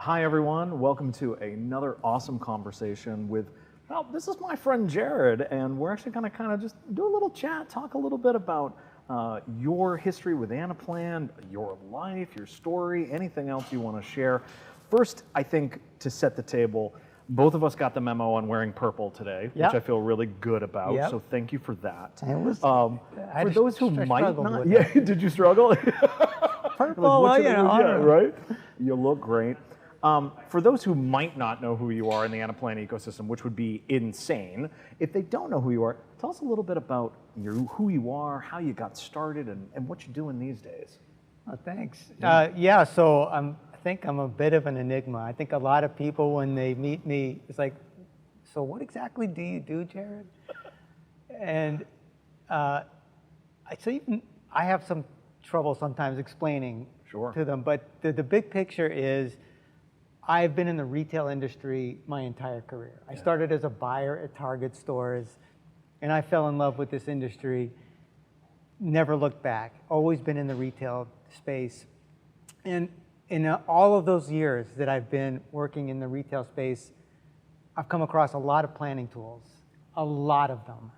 Hi everyone, welcome to another awesome conversation with, well, this is my friend Jared, and we're actually going to kind of just do a little chat, talk a little bit about your history with Anaplan, your life, your story, anything else you want to share. First, I think to set the table, both of us got the memo on wearing purple today, which I feel really good about, so thank you for that. It was, for those who might not, did you struggle? Purple, well, you know. Yeah, right? You look great. For those who might not know who you are in the Anaplan ecosystem, which would be insane, if they don't know who you are, tell us a little bit about who you are, how you got started, and what you're doing these days. Oh, thanks. So I think I'm a bit of an enigma. I think a lot of people, when they meet me, it's like, so what exactly do you do, Jared? And I have some trouble sometimes explaining to them, but the big picture is, I've been in the retail industry my entire career. I started as a buyer at Target stores, and I fell in love with this industry, never looked back, always been in the retail space. And in all of those years that I've been working in the retail space, I've come across a lot of planning tools, a lot of them.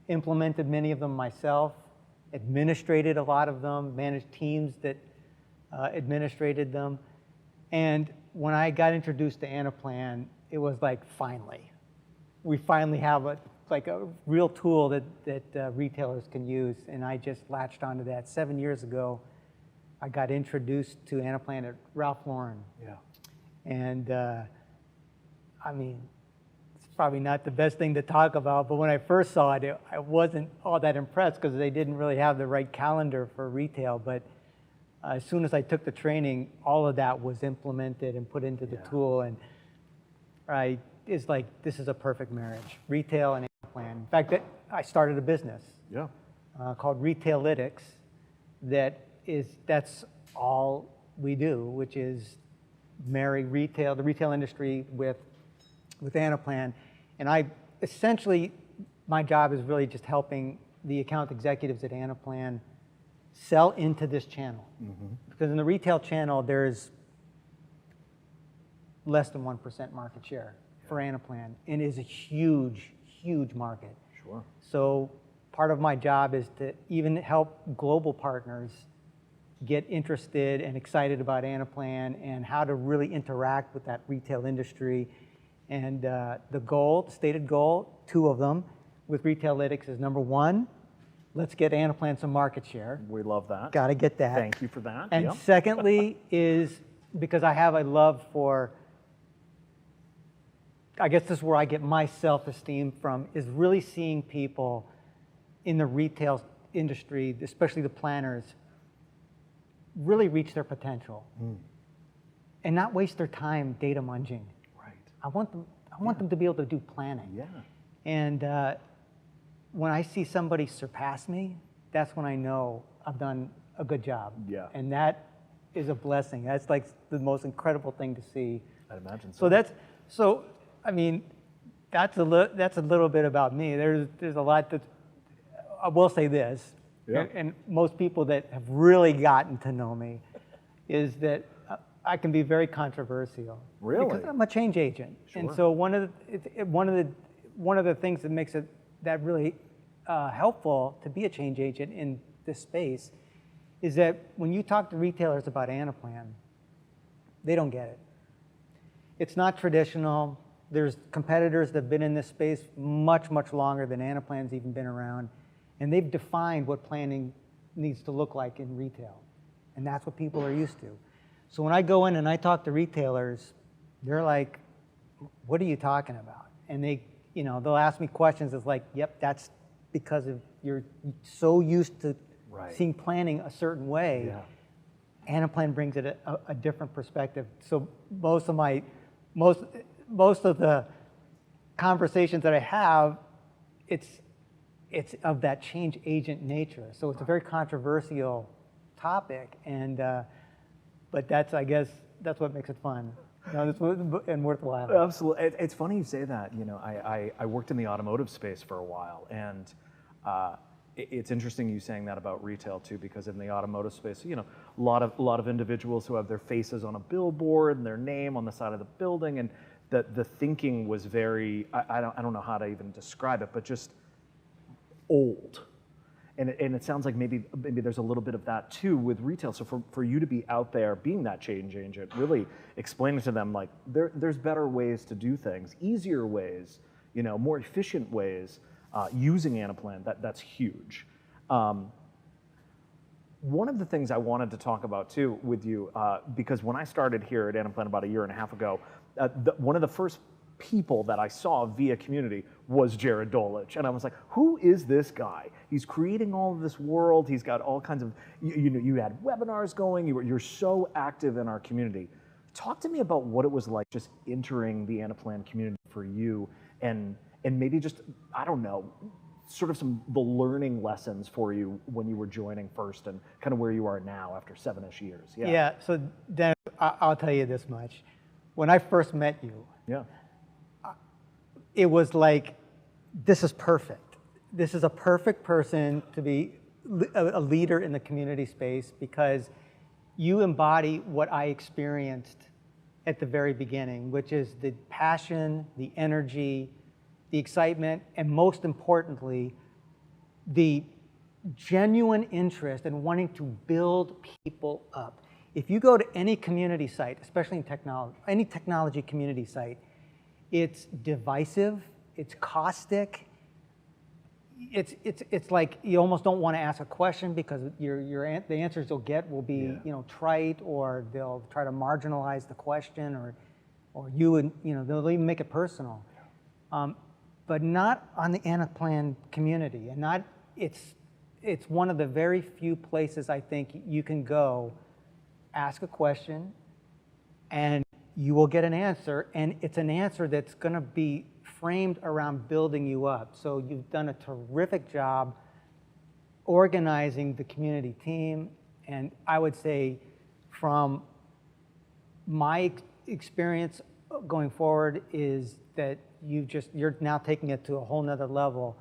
Implemented many of them myself, administrated a lot of them, managed teams that administrated them. And when I got introduced to Anaplan, it was like, finally. We finally have a real tool that retailers can use, and I just latched onto that. 7 years ago, I got introduced to Anaplan at Ralph Lauren. Yeah. And I mean, it's probably not the best thing to talk about, but when I first saw it, I wasn't all that impressed because they didn't really have the right calendar for retail. But as soon as I took the training, all of that was implemented and put into the tool, and it's like, this is a perfect marriage, retail and Anaplan. In fact, I started a business called Retailytics. That's all we do, which is marry the retail industry with Anaplan. And essentially, my job is really just helping the account executives at Anaplan sell into this channel. Because in the retail channel, there's less than 1% market share for Anaplan, and it is a huge, huge market. Sure. So part of my job is to even help global partners get interested and excited about Anaplan and how to really interact with that retail industry. And the stated goal, two of them with Retailytics is, number one, let's get Anaplan some market share. We love that. Got to get that. Thank you for that. And secondly is, because I have a love for, I guess this is where I get my self-esteem from, is really seeing people in the retail industry, especially the planners, really reach their potential and not waste their time data munging. Right. I want them to be able to do planning. Yeah. And when I see somebody surpass me, that's when I know I've done a good job. Yeah. And that is a blessing. That's like the most incredible thing to see. I'd imagine so. So I mean, that's a little bit about me. There's a lot that, I will say this, and most people that have really gotten to know me, is that I can be very controversial. Really? Because I'm a change agent. Sure. And so one of the things that makes it that really helpful to be a change agent in this space is that when you talk to retailers about Anaplan, they don't get it. It's not traditional. There's competitors that have been in this space much, much longer than Anaplan's even been around, and they've defined what planning needs to look like in retail, and that's what people are used to. So when I go in and I talk to retailers, they're like, what are you talking about? And they'll ask me questions. It's like, yep, that's because you're so used to seeing planning a certain way. Yeah. Anaplan brings it a different perspective. So most of the conversations that I have, it's of that change agent nature. So it's a very controversial topic, but I guess that's what makes it fun. And worthwhile. Absolutely. It's funny you say that. I worked in the automotive space for a while, and it's interesting you saying that about retail too, because in the automotive space, you know, a lot of individuals who have their faces on a billboard and their name on the side of the building, and the thinking was very, I don't know how to even describe it, but just old. And it sounds like maybe there's a little bit of that too with retail. So for you to be out there being that change agent, really explaining to them like there's better ways to do things, easier ways, you know, more efficient ways using Anaplan, that's huge. One of the things I wanted to talk about too with you, because when I started here at Anaplan about 1.5 years ago, one of the first people that I saw via community was Jared Dolich. And I was like, who is this guy? He's creating all of this world. He's got all kinds of, you had webinars going. You're so active in our community. Talk to me about what it was like just entering the Anaplan community for you, and maybe just, I don't know, sort of the learning lessons for you when you were joining first and kind of where you are now after 7-ish years. Yeah, so Dan, I'll tell you this much. When I first met you, yeah, it was like, this is perfect. This is a perfect person to be a leader in the community space, because you embody what I experienced at the very beginning, which is the passion, the energy, the excitement, and most importantly, the genuine interest in wanting to build people up. If you go to any community site, especially in technology, any technology community site, it's divisive, it's caustic, it's like you almost don't want to ask a question because the answers you'll get will be trite, or they'll try to marginalize the question, or they'll even make it personal. But not on the Anaplan community, and it's one of the very few places I think you can go, ask a question, and you will get an answer, and it's an answer that's going to be framed around building you up. So you've done a terrific job organizing the community team, and I would say from my experience going forward is that you're now taking it to a whole nother level.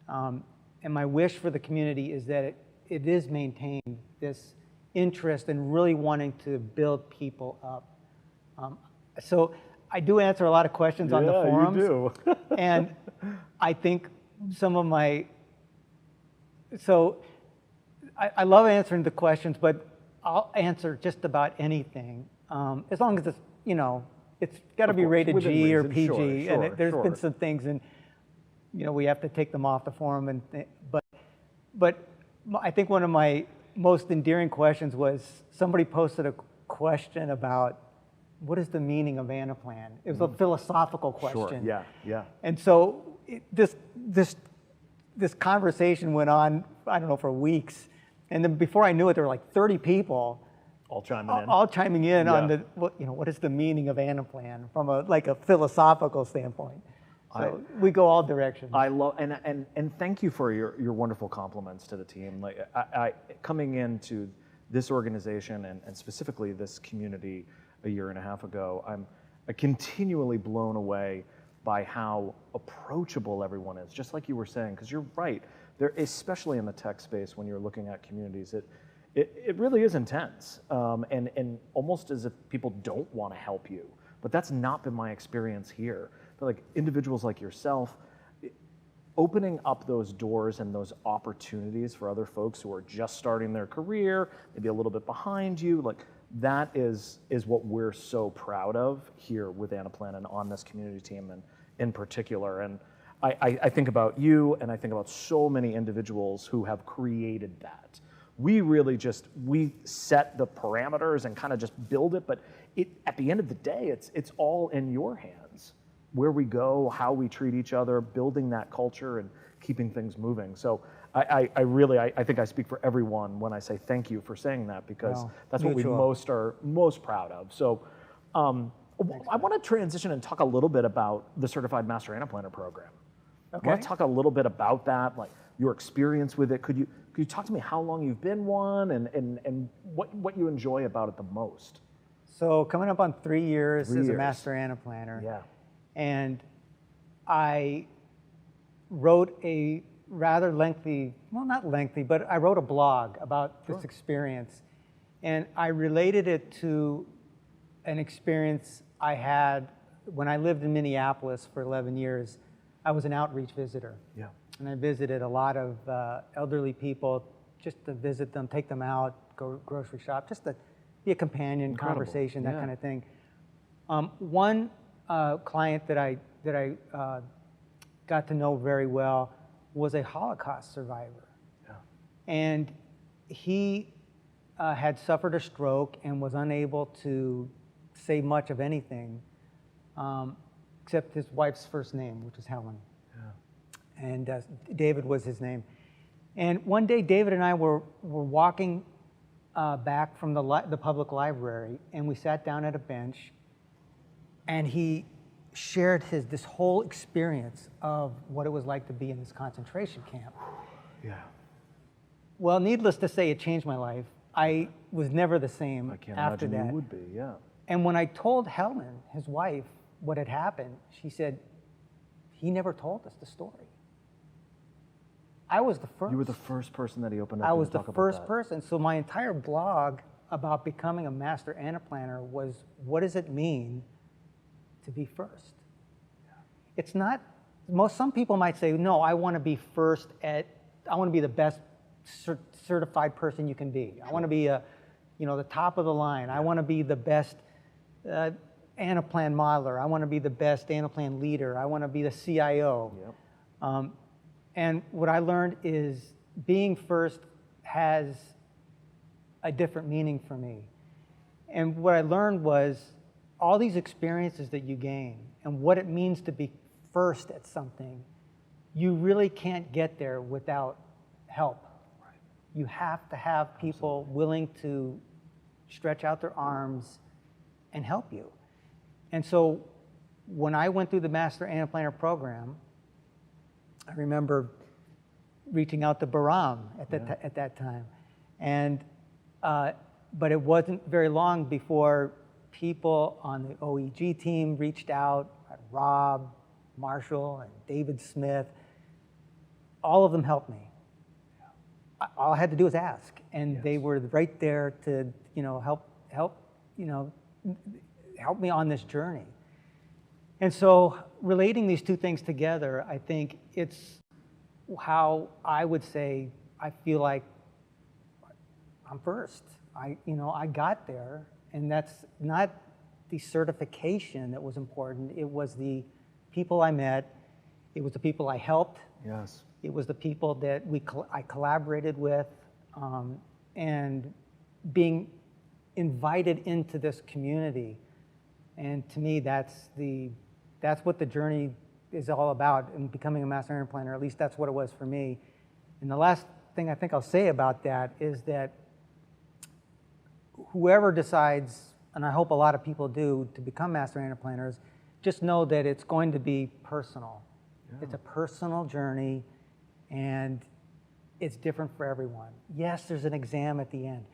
And my wish for the community is that it is maintained, this interest in really wanting to build people up. So I do answer a lot of questions on the forums. You do. And I think I love answering the questions, but I'll answer just about anything, as long as it's got to be rated G or PG. Sure, and there's been some things, and we have to take them off the forum. But I think one of my most endearing questions was somebody posted a question about what is the meaning of Anaplan. It was a philosophical question. Sure. Yeah. And so this conversation went on, I don't know, for weeks. And then before I knew it, there were like 30 people all chiming in on what is the meaning of Anaplan from a philosophical standpoint. So we go all directions. I love, and thank you for your wonderful compliments to the team. Like I coming into this organization and specifically this community 1.5 years ago, I'm continually blown away by how approachable everyone is, just like you were saying, because you're right. There, especially in the tech space, when you're looking at communities, it really is intense, and almost as if people don't want to help you. But that's not been my experience here. But like individuals like yourself, opening up those doors and those opportunities for other folks who are just starting their career, maybe a little bit behind you, like that is what we're so proud of here with Anaplan and on this community team and in particular. And I think about you, and I think about so many individuals who have created that. We really we set the parameters and kind of just build it, but at the end of the day, it's all in your hands. Where we go, how we treat each other, building that culture and keeping things moving. So I think I speak for everyone when I say thank you for saying that, because that's what we are most proud of. So I want to transition and talk a little bit about the Certified Master Anaplanner program. Okay. I want to talk a little bit about that, like your experience with it. Could you talk to me how long you've been one and what you enjoy about it the most? So coming up on 3 years as a Master Anaplanner. Yeah. And I wrote a rather lengthy, well, not lengthy, but I wrote a blog about Sure. this experience. And I related it to an experience I had when I lived in Minneapolis for 11 years. I was an outreach visitor. Yeah. And I visited a lot of elderly people just to visit them, take them out, go grocery shop, just to be a companion, Incredible. conversation, that Yeah. kind of thing. One client that I got to know very well was a Holocaust survivor. Yeah. And he had suffered a stroke and was unable to say much of anything except his wife's first name, which is Helen. Yeah. And David was his name. And one day, David and I were walking back from the public library, and we sat down at a bench, and he shared this whole experience of what it was like to be in this concentration camp. Yeah. Well, needless to say, it changed my life. I was never the same I can't after imagine that. you would be. Yeah. And when I told Helen, his wife, what had happened, she said, he never told us the story. I was the first. You were the first person that he opened up I to was the talk about first that. person. So my entire blog about becoming a master anaplanner was, what does it mean to be first? It's not, some people might say, no, I want to be first I want to be the best certified person you can be. I want to be the top of the line. I want to be the best anaplan modeler. I want to be the best anaplan leader. I want to be the CIO. Yep. And what I learned is being first has a different meaning for me. And what I learned was all these experiences that you gain and what it means to be first at something, you really can't get there without help. Right. You have to have people willing to stretch out their arms and help you. And so when I went through the Master Anaplanner program, I remember reaching out to Bahram at that time. And, but it wasn't very long before people on the OEG team reached out, Rob, Marshall, and David Smith. All of them helped me. All I had to do was ask, and they were right there to, help me on this journey. And so relating these two things together, I think it's how I would say I feel like I'm first. I got there, and that's not the certification that was important. It was the people I met. It was the people I helped. Yes. It was the people that I collaborated with, and being invited into this community. And to me, that's what the journey is all about in becoming a master anaplanner. At least that's what it was for me. And the last thing I think I'll say about that is that whoever decides, and I hope a lot of people do, to become master anaplanners, just know that it's going to be personal. Yeah. It's a personal journey, and it's different for everyone. Yes, there's an exam at the end,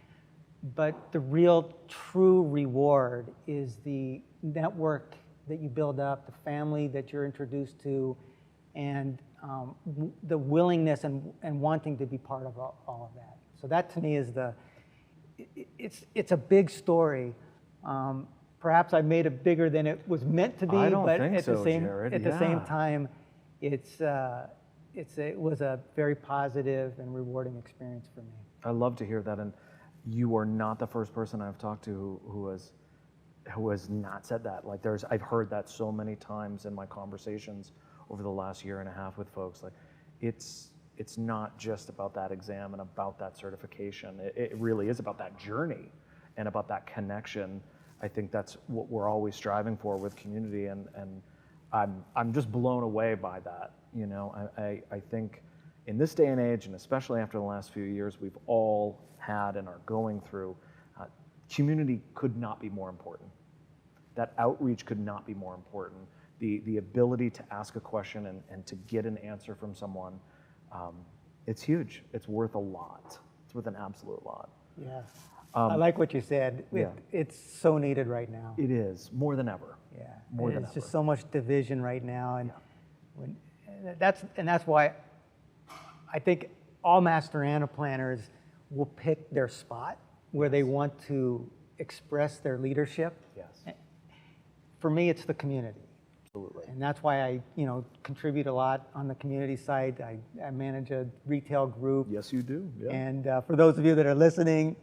but the real true reward is the network that you build up, the family that you're introduced to, and the willingness and wanting to be part of all of that. So that to me is it's a big story. Perhaps I made it bigger than it was meant to be, but at the same time, it was a very positive and rewarding experience for me. I love to hear that, and you are not the first person I've talked to who has not said that. Like I've heard that so many times in my conversations over the last year and a half with folks. Like it's not just about that exam and about that certification. It really is about that journey and about that connection. I think that's what we're always striving for with community, and I'm just blown away by that. I think in this day and age, and especially after the last few years, we've all had and are going through, community could not be more important. That outreach could not be more important. The ability to ask a question and to get an answer from someone, it's huge. It's worth a lot. It's worth an absolute lot. Yeah. I like what you said. It's so needed right now. It is, more than ever. Yeah. More than ever. There's just so much division right now, and that's why I think all master Anaplanners will pick their spot where they want to express their leadership. Yes. For me, it's the community. Absolutely. And that's why I, contribute a lot on the community side. I manage a retail group. Yes, you do. Yeah. And for those of you that are listening,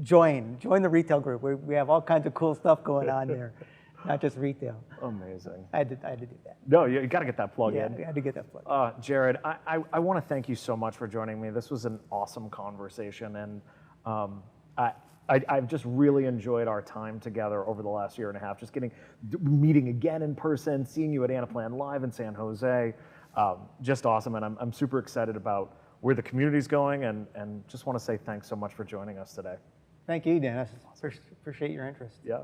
join the retail group. We have all kinds of cool stuff going on there, not just retail. Amazing. I had to do that. No, you got to get that plug Yeah, in. I had to get that plug. Jared, I want to thank you so much for joining me. This was an awesome conversation, and I've just really enjoyed our time together over the last year and a half, just meeting again in person, seeing you at Anaplan Live in San Jose. Just awesome, and I'm super excited about where the community's going, and just want to say thanks so much for joining us today. Thank you, Dennis. Appreciate your interest. Yeah.